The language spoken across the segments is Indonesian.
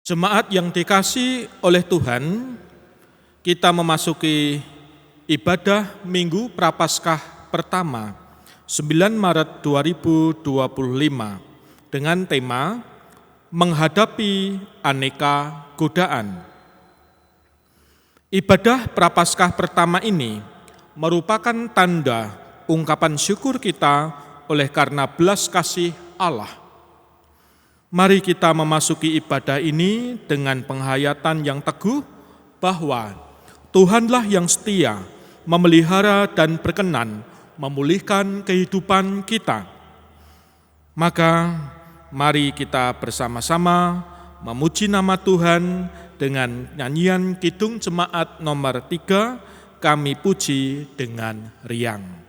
Jemaat yang dikasihi oleh Tuhan, kita memasuki ibadah Minggu Prapaskah pertama 9 Maret 2025 dengan tema menghadapi aneka godaan. Ibadah Prapaskah pertama ini merupakan tanda ungkapan syukur kita oleh karena belas kasih Allah. Mari kita memasuki ibadah ini dengan penghayatan yang teguh bahwa Tuhanlah yang setia, memelihara dan berkenan memulihkan kehidupan kita. Maka mari kita bersama-sama memuji nama Tuhan dengan nyanyian Kidung Jemaat nomor 3, kami puji dengan riang.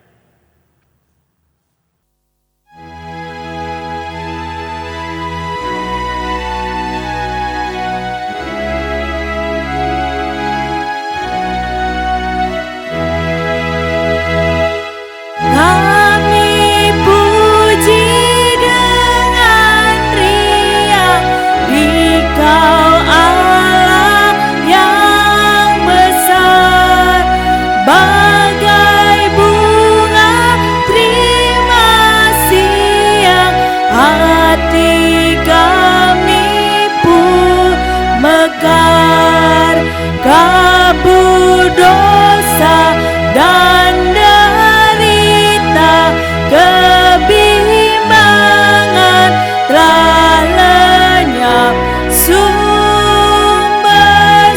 Kabur dosa dan derita, kebimbangan telah lenyap, sumber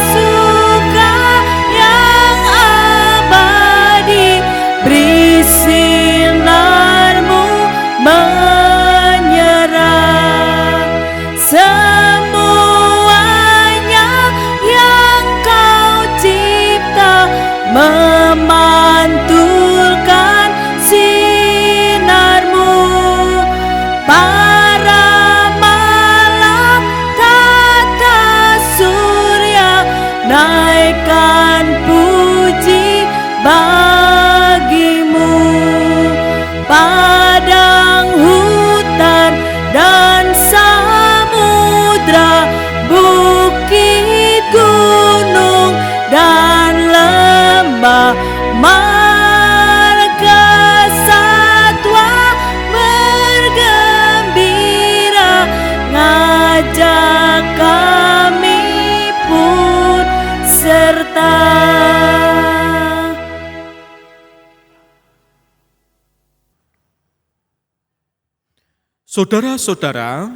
suka yang abadi, beri sinarmu menyerang memantulkan sinarmu, para malaikat surya naikkan puji bagimu, padang hutan dan samudra, bukit gunung dan lembah, marga satwa bergembira, ngajak kami pun serta. Saudara-saudara,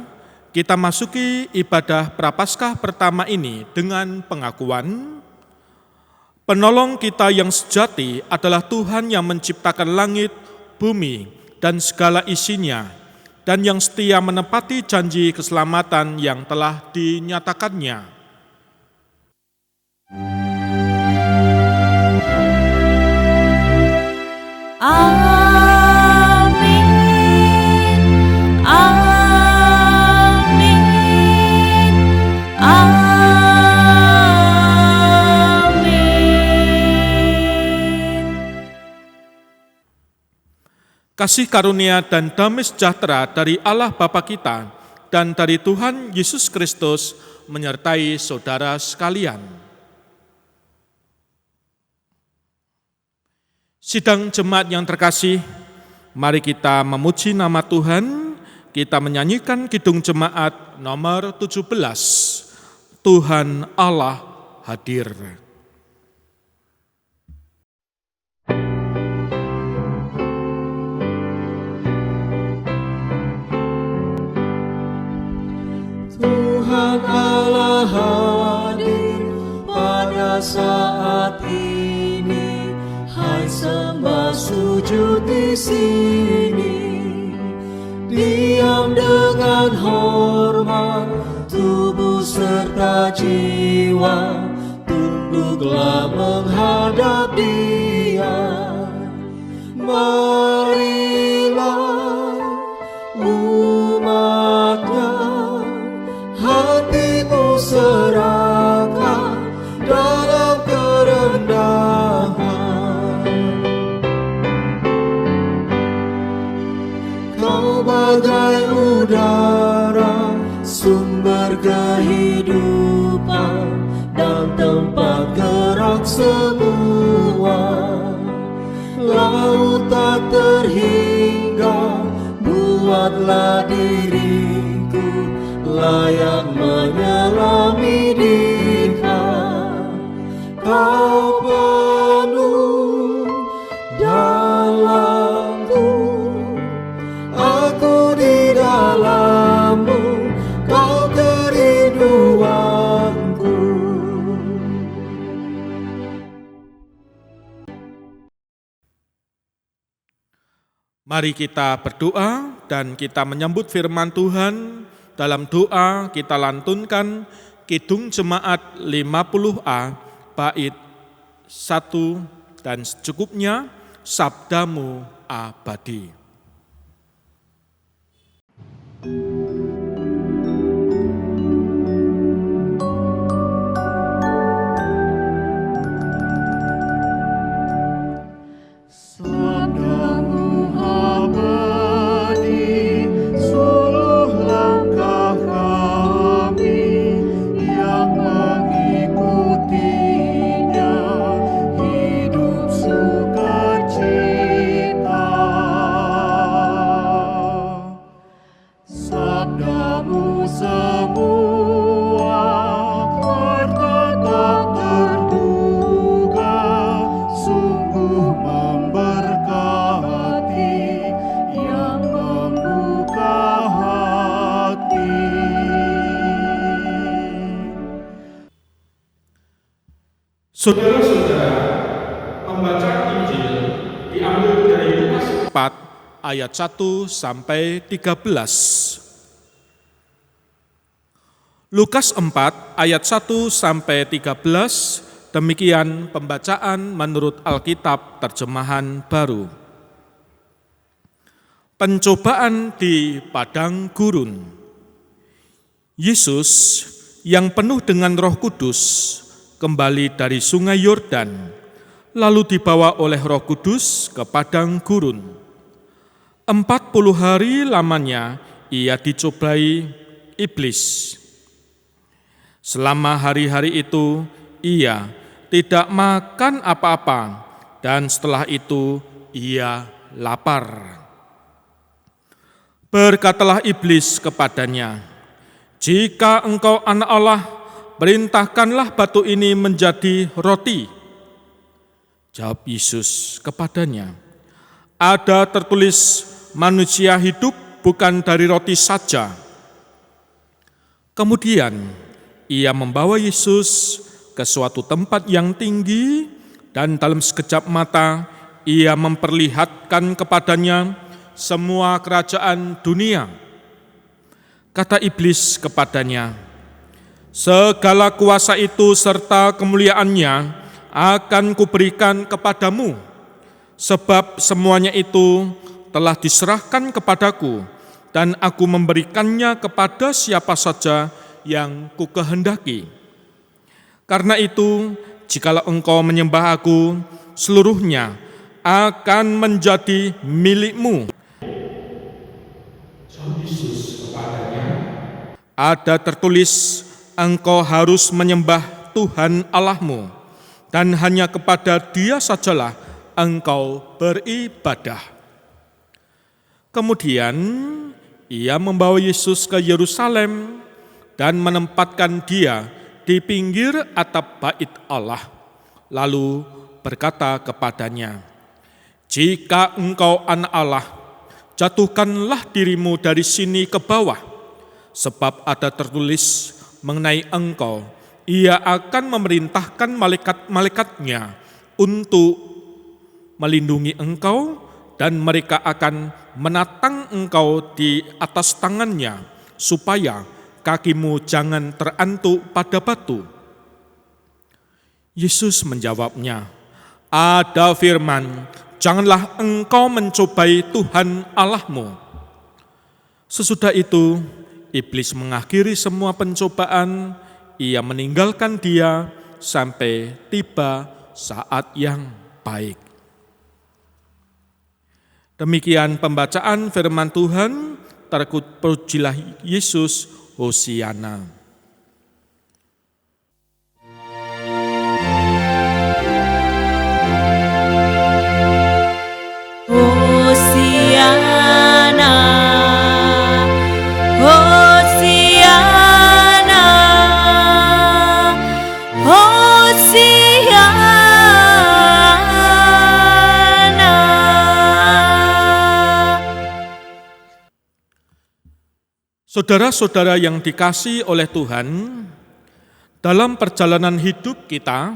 kita masuki ibadah Prapaskah pertama ini dengan pengakuan penolong kita yang sejati adalah Tuhan yang menciptakan langit, bumi, dan segala isinya, dan yang setia menepati janji keselamatan yang telah dinyatakannya. Kasih karunia dan damai sejahtera dari Allah Bapa kita dan dari Tuhan Yesus Kristus menyertai saudara sekalian. Sidang jemaat yang terkasih, mari kita memuji nama Tuhan, kita menyanyikan Kidung Jemaat nomor 17, Tuhan Allah hadir. Tuhan Allah hadir pada saat ini, hai sembah sujud di sini, diam dengan hormat, tubuh serta jiwa, tunduklah menghadap Dia. Marilah umatnya, hatimu serahkan dalam kerendahan. Kau bagai udara, sumber kehidupan, hak semua. Laut tak terhingga, buatlah diriku layak menyelami Dia. Kau penuh dalamku, aku di dalammu, kau kerinduanku. Mari kita berdoa dan kita menyambut firman Tuhan. Dalam doa kita lantunkan Kidung Jemaat 50A bait 1 dan secukupnya, Sabdamu abadi. Saudara-saudara, pembacaan Injil diambil dari Lukas 4 ayat 1 sampai 13. Lukas 4 ayat 1 sampai 13, demikian pembacaan menurut Alkitab terjemahan baru. Pencobaan di padang gurun. Yesus yang penuh dengan Roh Kudus kembali dari sungai Yordan, lalu dibawa oleh Roh Kudus ke padang gurun. 40 hari lamanya ia dicobai iblis. Selama hari-hari itu ia tidak makan apa-apa, dan setelah itu ia lapar. Berkatalah iblis kepadanya, "Jika engkau anak Allah, perintahkanlah batu ini menjadi roti." Jawab Yesus kepadanya, "Ada tertulis, manusia hidup bukan dari roti saja." Kemudian ia membawa Yesus ke suatu tempat yang tinggi, dan dalam sekejap mata ia memperlihatkan kepadanya semua kerajaan dunia. Kata iblis kepadanya, "Segala kuasa itu serta kemuliaannya akan kuberikan kepadamu, sebab semuanya itu telah diserahkan kepadaku, dan aku memberikannya kepada siapa saja yang kukehendaki. Karena itu, jikalau engkau menyembah aku, seluruhnya akan menjadi milikmu." Ada tertulis, engkau harus menyembah Tuhan Allahmu, dan hanya kepada Dia sajalah engkau beribadah. Kemudian ia membawa Yesus ke Yerusalem dan menempatkan Dia di pinggir atap bait Allah, lalu berkata kepadanya, "Jika engkau anak Allah, jatuhkanlah dirimu dari sini ke bawah, sebab ada tertulis mengenai engkau, Ia akan memerintahkan malaikat-malaikatnya untuk melindungi engkau, dan mereka akan menatang engkau di atas tangannya, supaya kakimu jangan terantuk pada batu." Yesus menjawabnya, "Ada firman, janganlah engkau mencobai Tuhan Allahmu." Sesudah itu, iblis mengakhiri semua pencobaan, ia meninggalkan Dia sampai tiba saat yang baik. Demikian pembacaan firman Tuhan, terpujilah Yesus, Hosiana. Saudara-saudara yang dikasihi oleh Tuhan, dalam perjalanan hidup kita,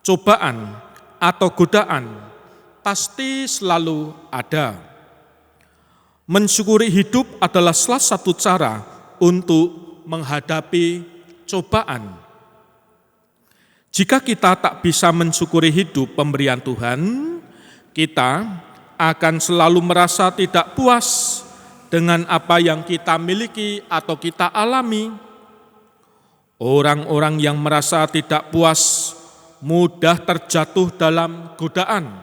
cobaan atau godaan pasti selalu ada. Mensyukuri hidup adalah salah satu cara untuk menghadapi cobaan. Jika kita tak bisa mensyukuri hidup pemberian Tuhan, kita akan selalu merasa tidak puas dengan apa yang kita miliki atau kita alami. Orang-orang yang merasa tidak puas mudah terjatuh dalam godaan.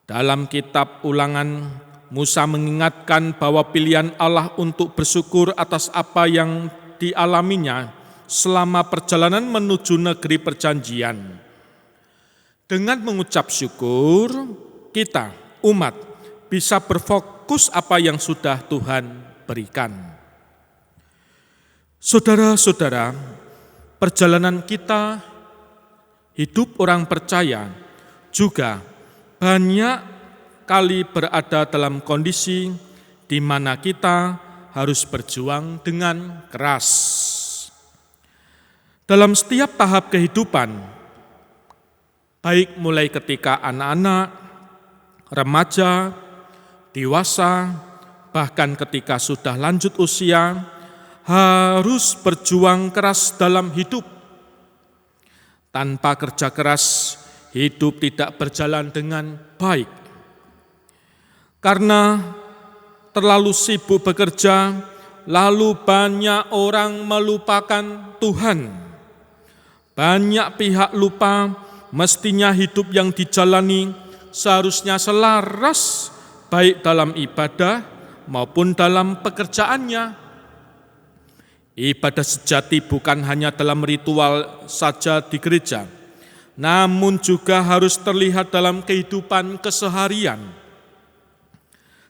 Dalam kitab Ulangan, Musa mengingatkan bahwa pilihan Allah untuk bersyukur atas apa yang dialaminya selama perjalanan menuju negeri perjanjian. Dengan mengucap syukur, kita, umat, bisa berfokus apa yang sudah Tuhan berikan. Saudara-saudara, perjalanan kita, hidup orang percaya, juga banyak kali berada dalam kondisi di mana kita harus berjuang dengan keras. Dalam setiap tahap kehidupan, baik mulai ketika anak-anak, remaja, dewasa, bahkan ketika sudah lanjut usia, harus berjuang keras dalam hidup. Tanpa kerja keras, hidup tidak berjalan dengan baik. Karena terlalu sibuk bekerja, lalu banyak orang melupakan Tuhan. Banyak pihak lupa, mestinya hidup yang dijalani seharusnya selaras baik dalam ibadah maupun dalam pekerjaannya. Ibadah sejati bukan hanya dalam ritual saja di gereja, namun juga harus terlihat dalam kehidupan keseharian.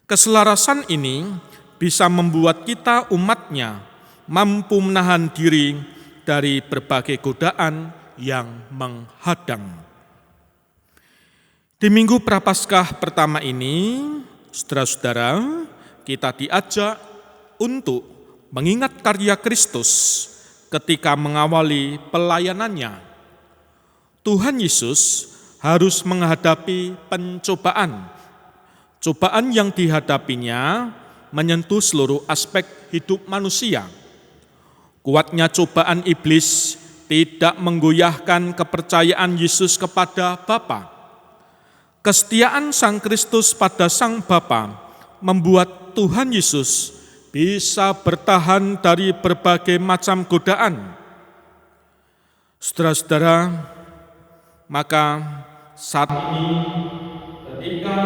Keselarasan ini bisa membuat kita umatnya mampu menahan diri dari berbagai godaan yang menghadang. Di Minggu Prapaskah pertama ini, saudara-saudara, kita diajak untuk mengingat karya Kristus ketika mengawali pelayanannya. Tuhan Yesus harus menghadapi pencobaan. Cobaan yang dihadapinya menyentuh seluruh aspek hidup manusia. Kuatnya cobaan iblis tidak menggoyahkan kepercayaan Yesus kepada Bapa. Kesetiaan Sang Kristus pada Sang Bapa membuat Tuhan Yesus bisa bertahan dari berbagai macam godaan. Saudara-saudara, maka saat ini ketika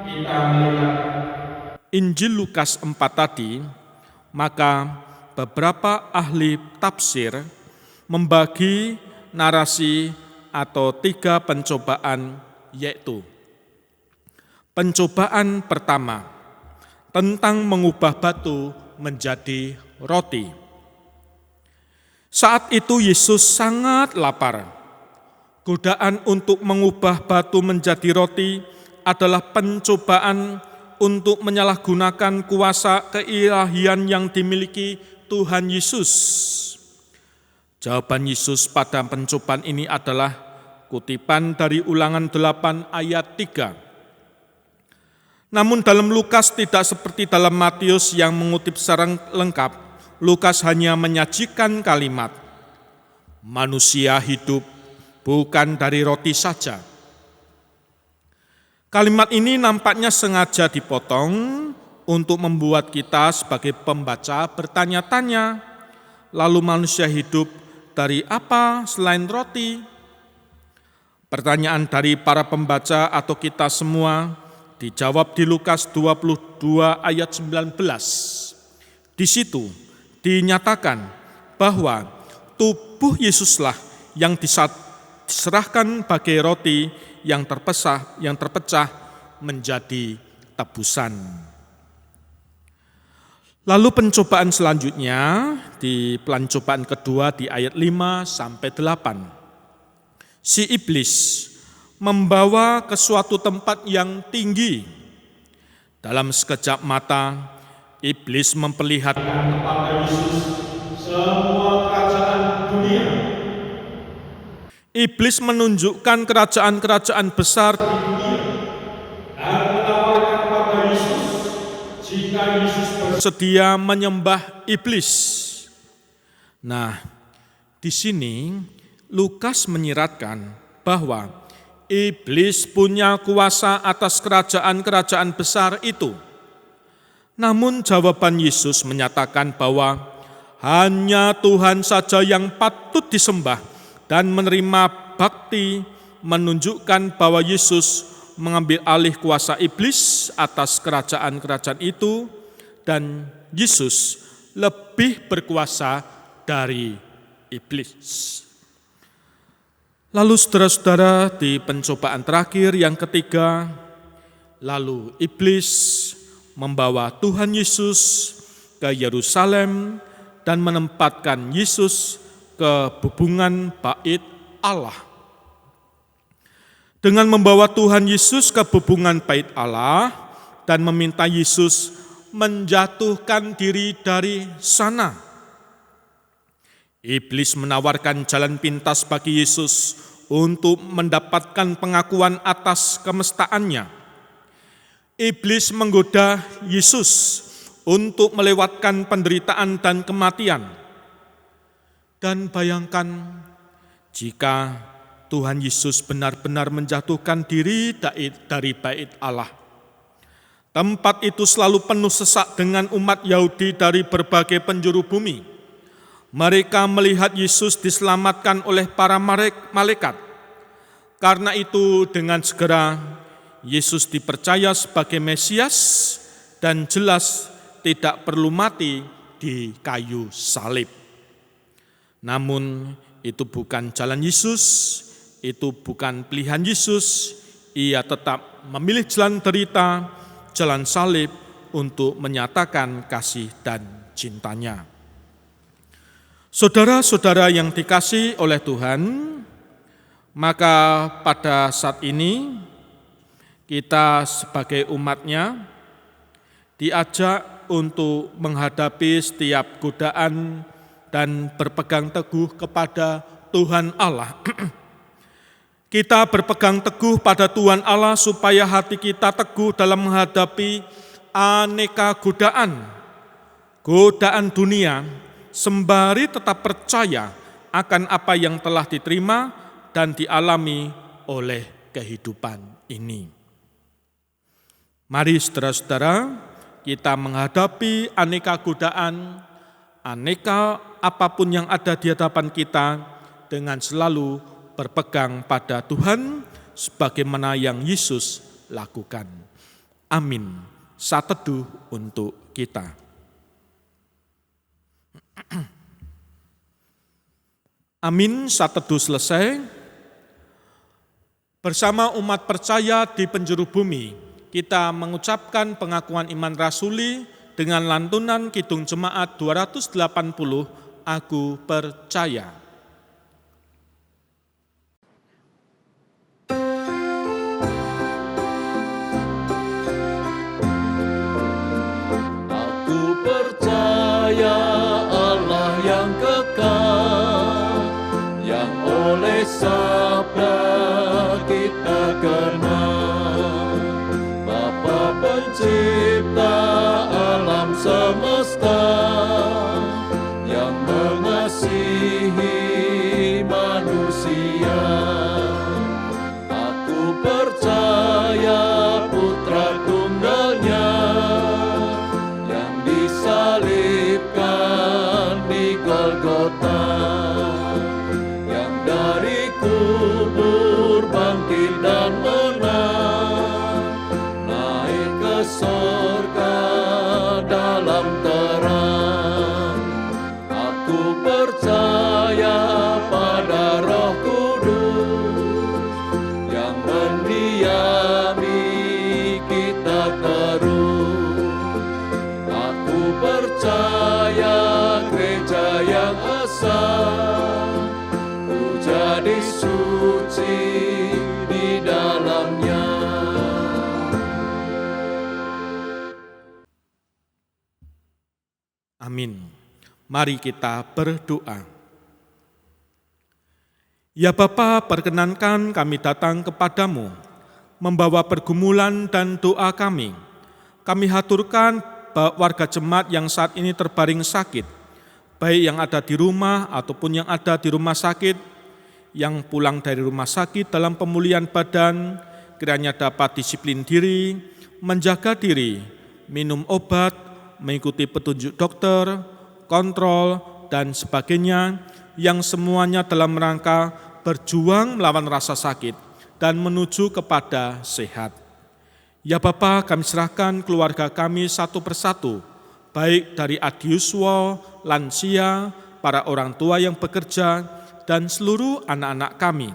kita melihat Injil Lukas 4 tadi, maka beberapa ahli tafsir membagi narasi atau 3 pencobaan, yaitu pencobaan pertama tentang mengubah batu menjadi roti. Saat itu Yesus sangat lapar. Godaan untuk mengubah batu menjadi roti adalah pencobaan untuk menyalahgunakan kuasa keilahian yang dimiliki Tuhan Yesus. Jawaban Yesus pada pencobaan ini adalah kutipan dari Ulangan 8 ayat 3. Namun dalam Lukas tidak seperti dalam Matius yang mengutip secara lengkap. Lukas hanya menyajikan kalimat, manusia hidup bukan dari roti saja. Kalimat ini nampaknya sengaja dipotong untuk membuat kita sebagai pembaca bertanya-tanya, lalu manusia hidup dari apa selain roti? Pertanyaan dari para pembaca atau kita semua dijawab di Lukas 22 ayat 19. Di situ dinyatakan bahwa tubuh Yesuslah yang diserahkan bagai roti yang terpecah menjadi tebusan. Lalu pencobaan selanjutnya di pencobaan kedua di ayat 5 sampai 8. Si iblis membawa ke suatu tempat yang tinggi. Dalam sekejap mata iblis memperlihatkan kepada Yesus semua kerajaan dunia. Iblis menunjukkan kerajaan-kerajaan besar di dunia dan menawarkan kepada Yesus jika Yesus bersedia menyembah iblis. Nah, di sini Lukas menyiratkan bahwa iblis punya kuasa atas kerajaan-kerajaan besar itu. Namun jawaban Yesus menyatakan bahwa hanya Tuhan saja yang patut disembah dan menerima bakti, menunjukkan bahwa Yesus mengambil alih kuasa iblis atas kerajaan-kerajaan itu dan Yesus lebih berkuasa dari iblis. Lalu saudara-saudara, di pencobaan terakhir yang ketiga, lalu iblis membawa Tuhan Yesus ke Yerusalem dan menempatkan Yesus ke bubungan bait Allah. Dengan membawa Tuhan Yesus ke bubungan bait Allah dan meminta Yesus menjatuhkan diri dari sana, iblis menawarkan jalan pintas bagi Yesus untuk mendapatkan pengakuan atas kemestaannya. Iblis menggoda Yesus untuk melewatkan penderitaan dan kematian. Dan bayangkan jika Tuhan Yesus benar-benar menjatuhkan diri dari bait Allah. Tempat itu selalu penuh sesak dengan umat Yahudi dari berbagai penjuru bumi. Mereka melihat Yesus diselamatkan oleh para malaikat. Karena itu dengan segera Yesus dipercaya sebagai Mesias dan jelas tidak perlu mati di kayu salib. Namun itu bukan jalan Yesus, itu bukan pilihan Yesus. Ia tetap memilih jalan derita, jalan salib untuk menyatakan kasih dan cintanya. Saudara-saudara yang dikasihi oleh Tuhan, maka pada saat ini kita sebagai umat-Nya diajak untuk menghadapi setiap godaan dan berpegang teguh kepada Tuhan Allah. Kita berpegang teguh pada Tuhan Allah supaya hati kita teguh dalam menghadapi aneka godaan dunia, sembari tetap percaya akan apa yang telah diterima dan dialami oleh kehidupan ini. Mari saudara-saudara, kita menghadapi aneka godaan, aneka apapun yang ada di hadapan kita dengan selalu berpegang pada Tuhan sebagaimana yang Yesus lakukan. Amin. Saat teduh untuk kita. Amin, saat teduh selesai. Bersama umat percaya di penjuru bumi, kita mengucapkan pengakuan iman rasuli dengan lantunan Kidung Jemaat 280, Aku Percaya. Aku percaya Allah yang kekal, yang oleh sabda kita kenal, Bapa pencipta alam semesta, yang mengasihi manusia. Aku percaya Putra Tunggalnya yang disalibkan di Golgota, yang dari kubur bangkit dan menang, naik ke sorga dalam terang. Aku percaya pada Roh Kudus yang mendiami kita terus. Aku percaya gereja yang asal, ku jadi suci di dalamnya. Amin. Mari kita berdoa. Ya Bapa, perkenankan kami datang kepadamu, membawa pergumulan dan doa kami. Kami haturkan warga jemaat yang saat ini terbaring sakit, baik yang ada di rumah ataupun yang ada di rumah sakit, yang pulang dari rumah sakit dalam pemulihan badan, kiranya dapat disiplin diri, menjaga diri, minum obat, mengikuti petunjuk dokter, kontrol, dan sebagainya, yang semuanya dalam rangka berjuang melawan rasa sakit dan menuju kepada sehat. Ya Bapa, kami serahkan keluarga kami satu persatu, baik dari adiuswa, lansia, para orang tua yang bekerja, dan seluruh anak-anak kami.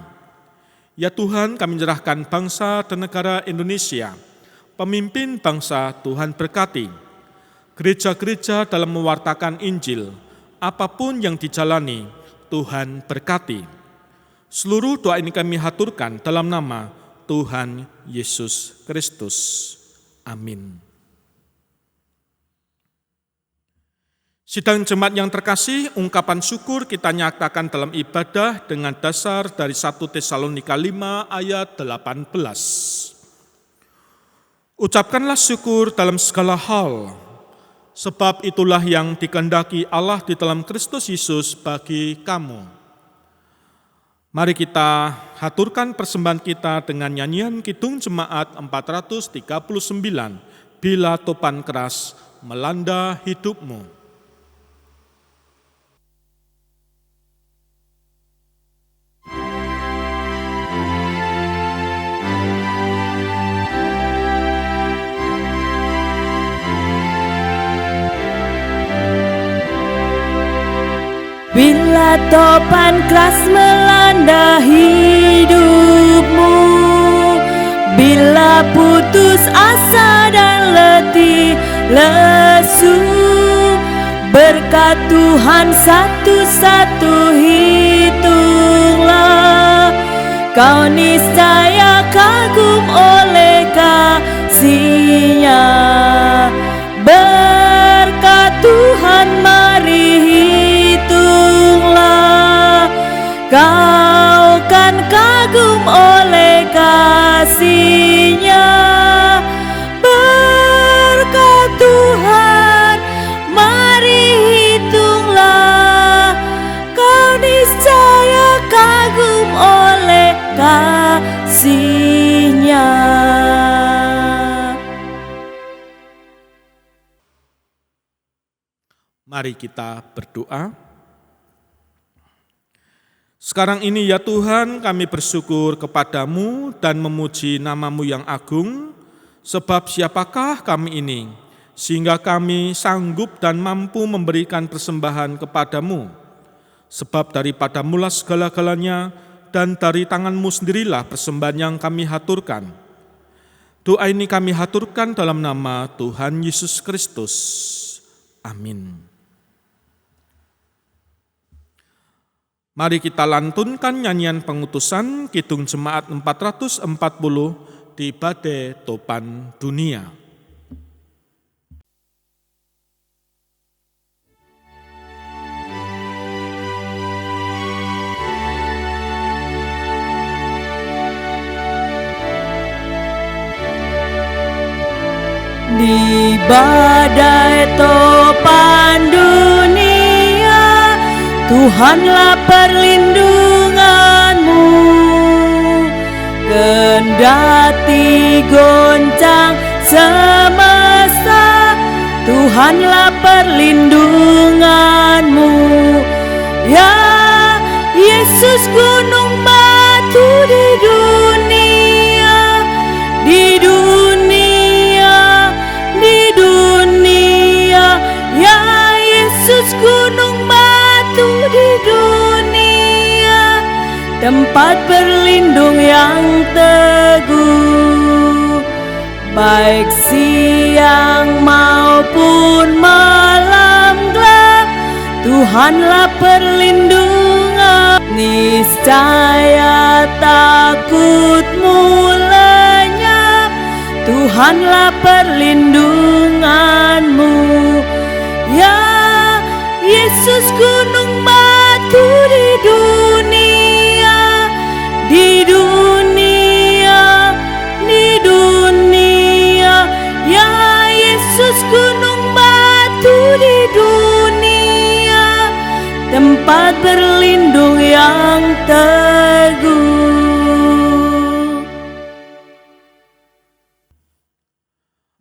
Ya Tuhan, kami menyerahkan bangsa dan negara Indonesia, pemimpin bangsa Tuhan berkati, gereja-gereja dalam mewartakan Injil, apapun yang dijalani, Tuhan berkati. Seluruh doa ini kami haturkan dalam nama Tuhan Yesus Kristus. Amin. Sidang jemaat yang terkasih, ungkapan syukur kita nyatakan dalam ibadah dengan dasar dari 1 Tesalonika 5 ayat 18. Ucapkanlah syukur dalam segala hal, sebab itulah yang dikehendaki Allah di dalam Kristus Yesus bagi kamu. Mari kita haturkan persembahan kita dengan nyanyian Kidung Jemaat 439, Bila Topan Keras Melanda Hidupmu. Bila topan keras melanda hidupmu, bila putus asa dan letih lesu, berkat Tuhan satu-satu hitunglah, kau niscaya kagum oleh kasih-Nya. Berkat Tuhan mari hitunglah, kau kan kagum oleh kasih-Nya. Berkat Tuhan mari hitunglah, kau niscaya kagum oleh kasih-Nya. Mari kita berdoa. Sekarang ini ya Tuhan, kami bersyukur kepadamu dan memuji nama-Mu yang agung, sebab siapakah kami ini, sehingga kami sanggup dan mampu memberikan persembahan kepadamu. Sebab daripada-Mulah segala-galanya, dan dari tangan-Mu sendirilah persembahan yang kami haturkan. Doa ini kami haturkan dalam nama Tuhan Yesus Kristus. Amin. Mari kita lantunkan nyanyian pengutusan Kidung Jemaat 440 di Badai Topan Dunia. Di badai topan dunia, Tuhanlah perlindunganmu. Kendati goncang semesta, Tuhanlah perlindunganmu. Ya Yesus, gunung batu di dunia, di dunia, di dunia. Ya Yesus, gunung batu di dunia, tempat berlindung yang teguh, baik siang maupun malam gelap, Tuhanlah perlindungan. Niscaya takutmu lenyap, Tuhanlah perlindunganmu. Ya Yesus gunung batu di dunia, di dunia, di dunia. Ya Yesus gunung batu di dunia, tempat berlindung yang teguh.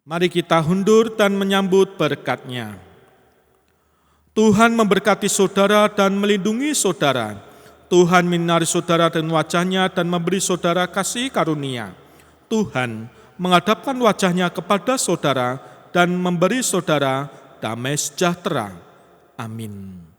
Mari kita hundur dan menyambut berkat-Nya. Tuhan memberkati saudara dan melindungi saudara. Tuhan menyinari saudara dengan wajah-Nya dan memberi saudara kasih karunia. Tuhan menghadapkan wajah-Nya kepada saudara dan memberi saudara damai sejahtera. Amin.